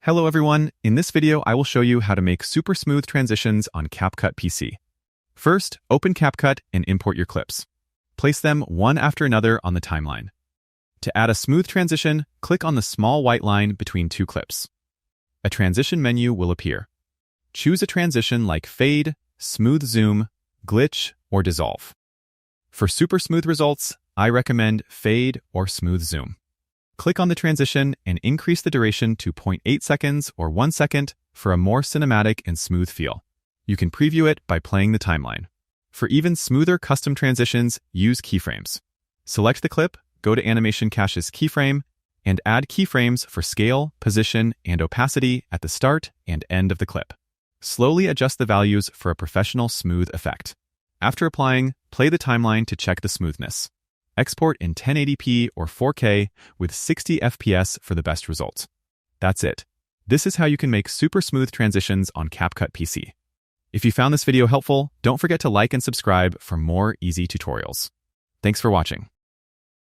Hello everyone, in this video I will show you how to make super smooth transitions on CapCut PC. First, open CapCut and import your clips. Place them one after another on the timeline. To add a smooth transition, click on the small white line between two clips. A transition menu will appear. Choose a transition like fade, smooth zoom, glitch, or dissolve. For super smooth results, I recommend fade or smooth zoom. Click on the transition and increase the duration to 0.8 seconds or 1 second for a more cinematic and smooth feel. You can preview it by playing the timeline. For even smoother custom transitions, use keyframes. Select the clip, go to Animation Cache's keyframe, and add keyframes for scale, position, and opacity at the start and end of the clip. Slowly adjust the values for a professional smooth effect. After applying, play the timeline to check the smoothness. Export in 1080p or 4K with 60 FPS for the best results. That's it. This is how you can make super smooth transitions on CapCut PC. If you found this video helpful, don't forget to like and subscribe for more easy tutorials. Thanks for watching.